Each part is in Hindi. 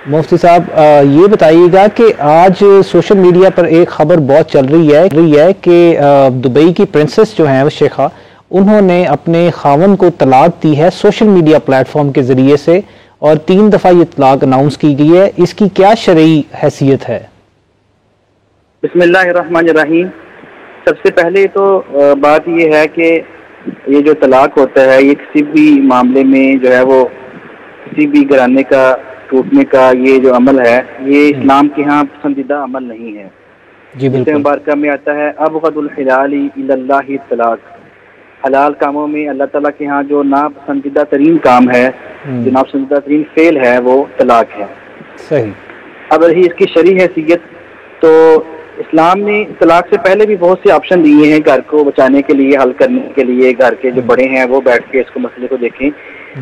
मुफ्ती साहब, ये बताइएगा कि आज सोशल मीडिया पर एक खबर बहुत चल रही है कि दुबई की प्रिंसेस जो हैं शेखा, उन्होंने अपने खावन को तलाक दी है सोशल मीडिया प्लेटफॉर्म के ज़रिए से, और 3 दफ़ा ये तलाक अनाउंस की गई है। इसकी क्या शरई हैसियत है? बिस्मिल्लाहिर्रहमानिर्रहीम। सबसे पहले तो बात ये है कि ये जो तलाक होता है, ये किसी भी मामले में जो है वो किसी भी घराने का टूटने का ये जो अमल है, ये इस्लाम के यहाँ पसंदीदा अमल नहीं है। जी बिल्कुल। मुबारका में आता है अबगदुल हिलाली इलल्लाहि तलाक, हलाल कामों में अल्लाह ताला के यहाँ जो नापसंदीदा तरीन काम है, जो नापसंदीदा तरीन फेल है, वो तलाक है। सही। अब रही इसकी शरई हैसियत, तो इस्लाम ने तलाक से पहले भी बहुत से ऑप्शन दिए हैं घर को बचाने के लिए, हल करने के लिए। घर के जो बड़े हैं वो बैठ के इसको मसले को देखें।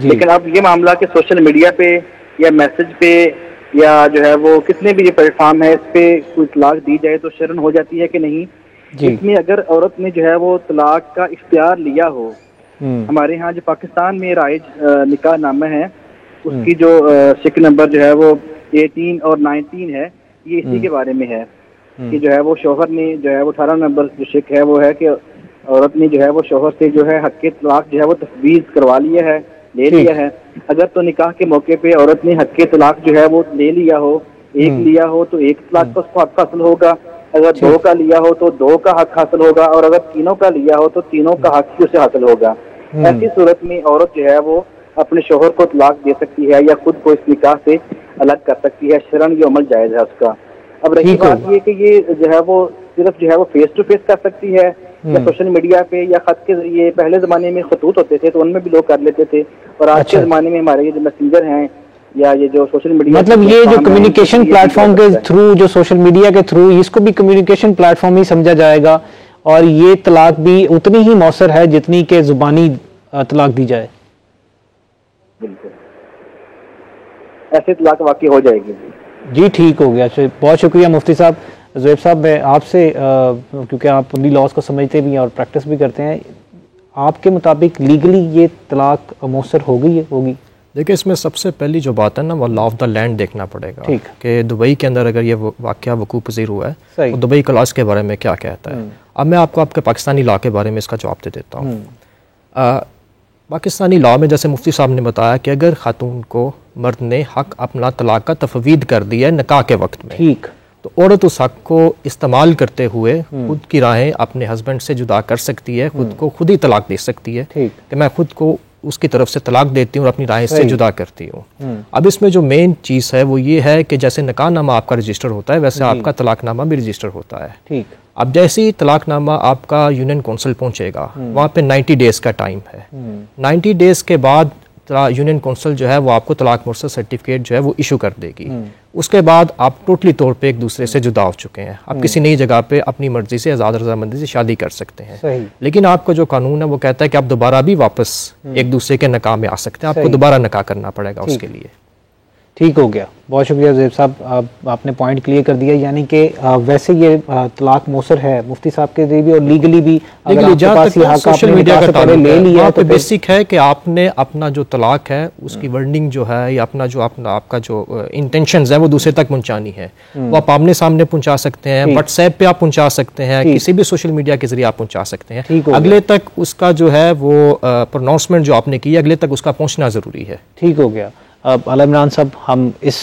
लेकिन अब ये मामला कि सोशल मीडिया पे या मैसेज पे या जो है वो कितने भी ये प्लेटफॉर्म है, इस पे कोई तलाक दी जाए तो शर्म हो जाती है कि नहीं। इसमें अगर औरत ने जो है वो तलाक का इख्तियार लिया हो, हमारे यहाँ जो पाकिस्तान में राइज निकाह नामा है, उसकी जो शिक नंबर जो है वो 18 और 19 है, ये इसी के बारे में है कि जो है वो शोहर ने जो है वो 18 नंबर जो शिक है वो है कि औरत ने जो है वो शोहर से जो है हक तलाक जो है वो तफवीज़ करवा लिया है, ले लिया है। अगर तो निकाह के मौके पे औरत ने हक तलाक जो है वो ले लिया हो, एक लिया हो तो एक तलाक का उसको हक हासिल होगा, अगर 2 का लिया हो तो 2 का हक हासिल होगा, और अगर 3 का लिया हो तो 3 का हक ही उसे हासिल होगा। ऐसी सूरत में औरत जो है वो अपने शोहर को तलाक दे सकती है या खुद को इस निकाह से अलग कर सकती है। शरन ये अमल जायज़ है उसका। अब रही बात ये कि ये जो है वो सिर्फ जो है वो फेस टू फेस कर सकती है या सोशल मीडिया पे या खत के जरिए। पहले जमाने में खतूत होते थे तो उनमें भी लोग कर लेते थे, और आज के जमाने में हमारे ये जो मैसेंजर हैं या ये जो सोशल मीडिया, मतलब ये जो कम्युनिकेशन प्लेटफॉर्म के थ्रू, जो सोशल मीडिया के थ्रू, इसको भी कम्युनिकेशन प्लेटफॉर्म ही समझा जाएगा, और ये तलाक भी उतनी ही मौसर है जितनी के जुबानी तलाक दी जाए। बिल्कुल ऐसे तलाक वाकई हो जाएगी। जी ठीक हो गया, बहुत शुक्रिया मुफ्ती साहब। ज़ुहैब साहब, मैं आपसे क्योंकि आप अपनी लॉज को समझते भी हैं और प्रैक्टिस भी करते हैं, आपके मुताबिक लीगली ये तलाक मौसर हो गई है? होगी। देखिए, इसमें सबसे पहली जो बात है ना, वो लॉ ऑफ द लैंड देखना पड़ेगा कि दुबई के अंदर अगर ये वाक़या वकूअ पज़ीर हुआ है तो दुबई क्लॉज़ के बारे में क्या कहता है। अब मैं आपको आपके पाकिस्तानी लॉ के बारे में इसका जवाब दे देता हूँ। पाकिस्तानी लॉ में जैसे मुफ्ती साहब ने बताया कि अगर खातून को मर्द ने हक अपना तलाक का तफवीद कर दिया है निकाह के वक्त में, ठीक, तो औरत उस हक को इस्तेमाल करते हुए खुद की राहें अपने हस्बैंड से जुदा कर सकती है, खुद को खुद ही तलाक दे सकती है कि मैं खुद को उसकी तरफ से तलाक देती हूँ और अपनी राहें से जुदा करती हूँ। अब इसमें जो मेन चीज़ है वो ये है कि जैसे निकाहनामा आपका रजिस्टर होता है वैसे आपका तलाकनामा भी रजिस्टर होता है। ठीक। अब जैसे ही तलाकनामा आपका यूनियन कौंसिल पहुंचेगा, वहाँ पे 90 डेज का टाइम है। 90 डेज के बाद यूनियन कौंसिल जो है वो आपको तलाक मुर्सद सर्टिफिकेट जो है वो इशू कर देगी। उसके बाद आप टोटली तौर पे एक दूसरे से जुदा हो चुके हैं। आप किसी नई जगह पे अपनी मर्जी से आज़ाद रज़ामंदी से शादी कर सकते हैं। लेकिन आपका जो कानून है वो कहता है कि आप दोबारा भी वापस एक दूसरे के निकाह में आ सकते हैं, आपको दोबारा निकाह करना पड़ेगा उसके लिए। ठीक हो गया, बहुत शुक्रिया ज़ुहैब साहब, आपने पॉइंट क्लियर कर दिया। यानी कि वैसे ये तलाक मौसर है मुफ्ती साहब के लिए भी और लीगली भी। सोशल मीडिया का ताल्लुक ले लिया तो बेसिक है कि आपने अपना जो तलाक है उसकी वर्डिंग जो है या अपना जो आपका जो इंटेंशंस है वो दूसरे तक पहुंचानी है, वो आप आमने सामने पहुंचा सकते हैं, व्हाट्सएप पे आप पहुंचा सकते हैं, किसी भी सोशल मीडिया के जरिए आप पहुंचा सकते हैं। अगले तक उसका जो है वो प्रोनाउंसमेंट जो आपने की अगले तक उसका पहुंचना जरूरी है। ठीक हो गया। अब आला इमरान साहब, हम इस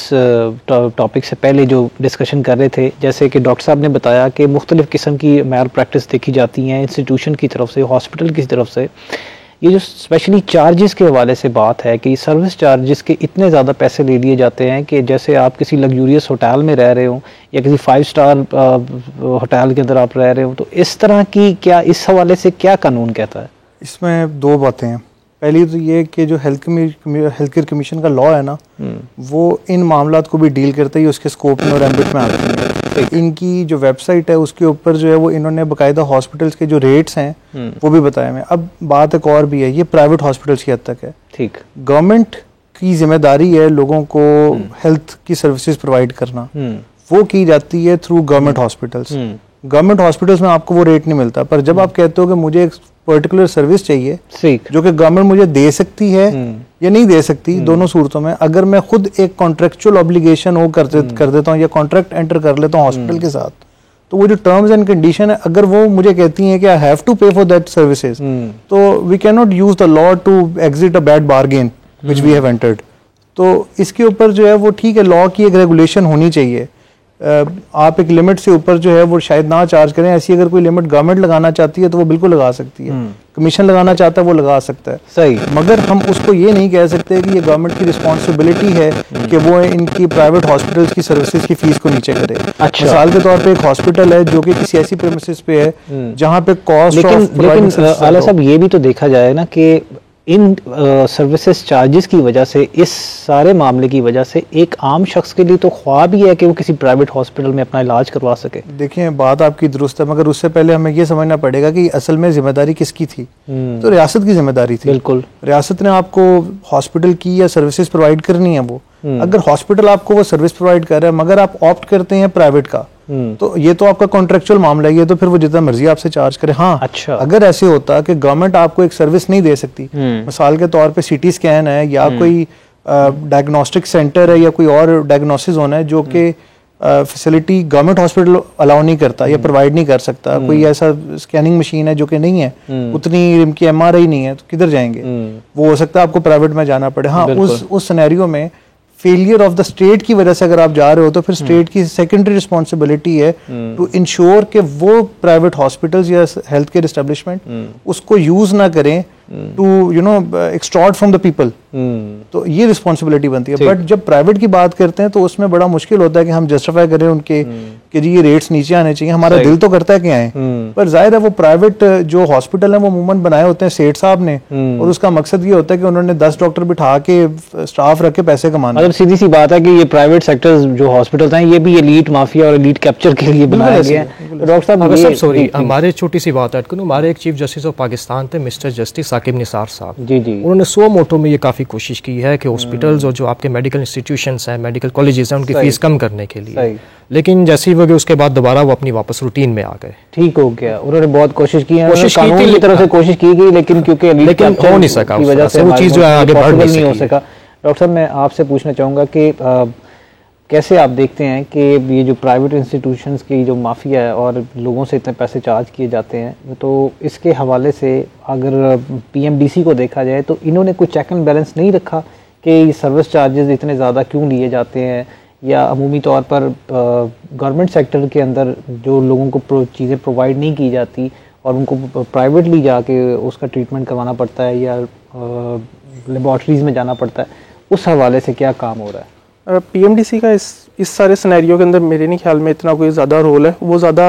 टॉपिक से पहले जो डिस्कशन कर रहे थे, जैसे कि डॉक्टर साहब ने बताया कि मुख्तलिफ़ किस्म की मैल प्रैक्टिस देखी जाती हैं इंस्टीट्यूशन की तरफ से, हॉस्पिटल की तरफ से। ये जो स्पेशली चार्जेस के हवाले से बात है कि सर्विस चार्जेस के इतने ज़्यादा पैसे ले लिए जाते हैं कि जैसे आप किसी लग्जूरियस होटल में रह रहे हो या किसी 5 स्टार होटल के अंदर आप रह रहे हो, तो इस तरह की क्या इस हवाले से क्या कानून कहता है? इसमें 2 बातें हैं। पहली तो ये कि जो हेल्थ केयर कमीशन का लॉ है ना, वो इन मामलात को भी डील करता है, उसके स्कोप में और एम्बिट में आते हैं। इनकी जो वेबसाइट है उसके ऊपर जो है वो इन्होंने बाकायदा हॉस्पिटल्स के जो रेट्स हैं वो भी बताए हुए हैं। अब बात एक और भी है, ये प्राइवेट हॉस्पिटल्स की हद तक है। ठीक, गवर्नमेंट की जिम्मेदारी है लोगों को हेल्थ की सर्विसेज प्रोवाइड करना, वो की जाती है through government hospitals. Government hospitals में आपको वो रेट नहीं मिलता, पर जब आप कहते हो कि मुझे पर्टिकुलर सर्विस चाहिए जो कि गवर्नमेंट मुझे दे सकती है या नहीं दे सकती, दोनों सूरतों में अगर मैं खुद एक कॉन्ट्रेक्चुअल ऑब्लिगेशन हो कर देता हूँ या कॉन्ट्रैक्ट एंटर कर लेता हूँ हॉस्पिटल के साथ, तो वो जो टर्म्स एंड कंडीशन है अगर वो मुझे कहती हैं कि I have to pay for that services, तो we can not use the law to exit a bad bargain which we have entered. तो इसके ऊपर जो है वो ठीक है, लॉ की एक रेगुलेशन होनी चाहिए। आप एक लिमिट से ऊपर जो है वो शायद ना चार्ज करें, ऐसी अगर कोई लिमिट गवर्नमेंट लगाना चाहती है तो वो बिल्कुल लगा सकती है, कमीशन लगाना चाहता है वो लगा सकता है, सही। मगर हम उसको ये नहीं कह सकते कि ये गवर्नमेंट की रिस्पॉन्सिबिलिटी है कि वो इनकी प्राइवेट हॉस्पिटल्स की सर्विसेज की फीस को नीचे करे। अच्छा। मिसाल के तौर पे एक हॉस्पिटल है जो कि किसी ऐसी प्रेमिसेस पे है जहाँ पे कॉस्ट लेकिन आला साहब ये भी तो देखा जाए ना कि इन सर्विसेज चार्जेस की वजह से, इस सारे मामले की वजह से एक आम शख्स के लिए तो ख्वाब ही है कि वो किसी प्राइवेट हॉस्पिटल में अपना इलाज करवा सके। देखिए बात आपकी दुरुस्त है, मगर उससे पहले हमें ये समझना पड़ेगा कि असल में जिम्मेदारी किसकी थी। तो रियासत की जिम्मेदारी थी। बिल्कुल, रियासत ने आपको हॉस्पिटल की या सर्विसेज प्रोवाइड करनी है। वो अगर हॉस्पिटल आपको वो सर्विस प्रोवाइड कर रहा है मगर आप ऑप्ट करते हैं प्राइवेट का, तो ये तो आपका कॉन्ट्रेक्चुअल मामला है, ये तो फिर वो जितना मर्जी आपसे चार्ज करे। हाँ, अच्छा। अगर ऐसे होता कि गवर्नमेंट आपको एक सर्विस नहीं दे सकती, मिसाल के तौर पे सीटी स्कैन है या कोई डायग्नोस्टिक सेंटर है या कोई और डायग्नोसिस होना है जो कि फैसिलिटी गवर्नमेंट हॉस्पिटल अलाउ नहीं करता या प्रोवाइड नहीं कर सकता, कोई ऐसा स्कैनिंग मशीन है जो कि नहीं है, उतनी इनकी MRI नहीं है, तो किधर जाएंगे? वो हो सकता है आपको प्राइवेट में जाना पड़े। हाँ, उस सिनेरियो में फेलियर ऑफ द स्टेट की वजह से अगर आप जा रहे हो तो फिर स्टेट की सेकेंडरी रिस्पॉन्सिबिलिटी है टू इंश्योर कि वो प्राइवेट हॉस्पिटल्स या हेल्थ केयर एस्टेब्लिशमेंट उसको यूज ना करें to extort from the people. तो ये रिस्पॉन्सिबिलिटी बनती है। बट जब प्राइवेट की बात करते हैं तो उसमें बड़ा मुश्किल होता है कि हम जस्टिफाई करें उनके कि जी ये रेट्स नीचे आने चाहिए। हमारा दिल तो करता है कि आए, पर जाहिर है वो प्राइवेट जो हॉस्पिटल है वो अमूमन बनाए होते हैं सेठ साहब ने, और उसका मकसद ये होता है कि उन्होंने 10 डॉक्टर बिठा के स्टाफ रख के पैसे कमाना। मतलब सीधी सी बात है कि ये प्राइवेट सेक्टर जो हॉस्पिटल्स हैं ये भी एलीट माफिया और एलीट कैप्चर के लिए बनाए गए हैं। डॉक्टर साहब सॉरी, हमारे छोटी सी बात ऐड करूं, हमारे एक चीफ जस्टिस ऑफ पाकिस्तान थे मिस्टर जस्टिस साकिब निसार साहब, जी जी, उन्होंने सो मोटो में ये काफी कोशिश की है कि हॉस्पिटल्स और जो आपके मेडिकल इंस्टीट्यूशंस हैं, मेडिकल कॉलेजेस हैं, उनकी फीस कम करने के लिए, लेकिन जैसे ही वो उसके बाद दोबारा वो अपनी वापस रूटीन में आ गए। ठीक हो गया, उन्होंने बहुत कोशिश की है, कोशिश की थी तरफ से कोशिश की गई, लेकिन क्योंकि हो नहीं सका की वजह से वो चीज जो है आगे बढ़ नहीं हो सका। डॉक्टर साहब मैं आपसे पूछना चाहूँगा कि कैसे आप देखते हैं कि ये जो प्राइवेट इंस्टीट्यूशंस की जो माफिया है और लोगों से इतने पैसे चार्ज किए जाते हैं, तो इसके हवाले से अगर PMDC को देखा जाए तो इन्होंने कोई चेक एंड बैलेंस नहीं रखा कि सर्विस चार्जेस इतने ज़्यादा क्यों लिए जाते हैं, या अमूमी तौर पर गवर्नमेंट सेक्टर के अंदर जो लोगों को चीज़ें प्रोवाइड नहीं की जाती और उनको प्राइवेटली जाके उसका ट्रीटमेंट करवाना पड़ता है या लेबॉर्ट्रीज़ में जाना पड़ता है, उस हवाले से क्या काम हो रहा है? PMDC का इस सारे सिनेरियो के अंदर मेरे नहीं ख्याल में इतना कोई ज़्यादा रोल है। वो ज़्यादा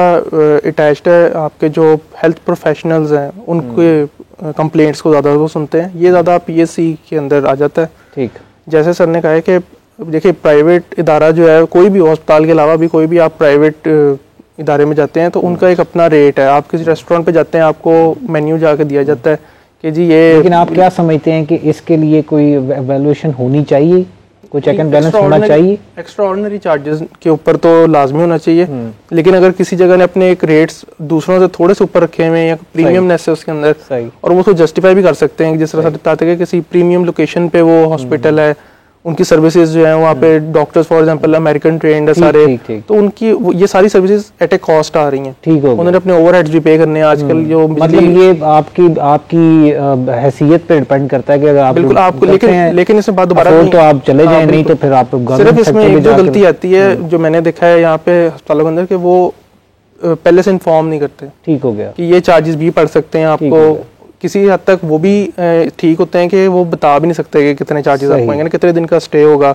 अटैच्ड है आपके जो हेल्थ प्रोफेशनल्स हैं उनके कंप्लेंट्स को ज़्यादा वो सुनते हैं, ये ज़्यादा PSC के अंदर आ जाता है। ठीक, जैसे सर ने कहा है कि देखिए प्राइवेट इदारा जो है, कोई भी हॉस्पिटल के अलावा भी कोई भी आप प्राइवेट इदारे में जाते हैं तो उनका एक अपना रेट है। आप किसी रेस्टोरेंट पे जाते हैं, आपको मेन्यू जाके दिया जाता है कि जी ये, लेकिन आप क्या समझते हैं कि इसके लिए कोई वैल्यूएशन होनी चाहिए, कोई चेक एंड बैलेंस होना चाहिए? एक्स्ट्राऑर्डिनरी चार्जेस के ऊपर तो लाजमी होना चाहिए, लेकिन अगर किसी जगह ने अपने एक रेट्स दूसरों से थोड़े से ऊपर रखे हुए हैं या प्रीमियमनेस है उसके अंदर, और वो तो जस्टिफाई भी कर सकते हैं, जिस तरह से बताते हैं कि किसी प्रीमियम लोकेशन पे वो हॉस्पिटल है, उनकी सर्विसेज जो है वहाँ पे doctors for example American trend है सारे, तो उनकी ये सारी सर्विसेज एट ए कॉस्ट आ रही हैं। ठीक है, उन्होंने अपने ओवरहेड्स भी पे करने हैं आजकल। जो मतलब ये आपकी हैसियत पे डिपेंड करता है कि अगर आप बिल्कुल आपको, लेकिन इसमें बात दोबारा तो आप चले जाएं, नहीं तो फिर आप सिर्फ इसमें एक जो गलती आती है जो मैंने देखा है यहाँ पे अस्पतालों के अंदर, कि वो पहले से इन्फॉर्म नहीं करते। ठीक हो गया, कि ये चार्जेस भी पड़ सकते हैं आपको। किसी हद तक वो भी ठीक होते हैं कि वो बता भी नहीं सकते कि कितने चार्जेस आपको आएंगे, कितने दिन का स्टे होगा।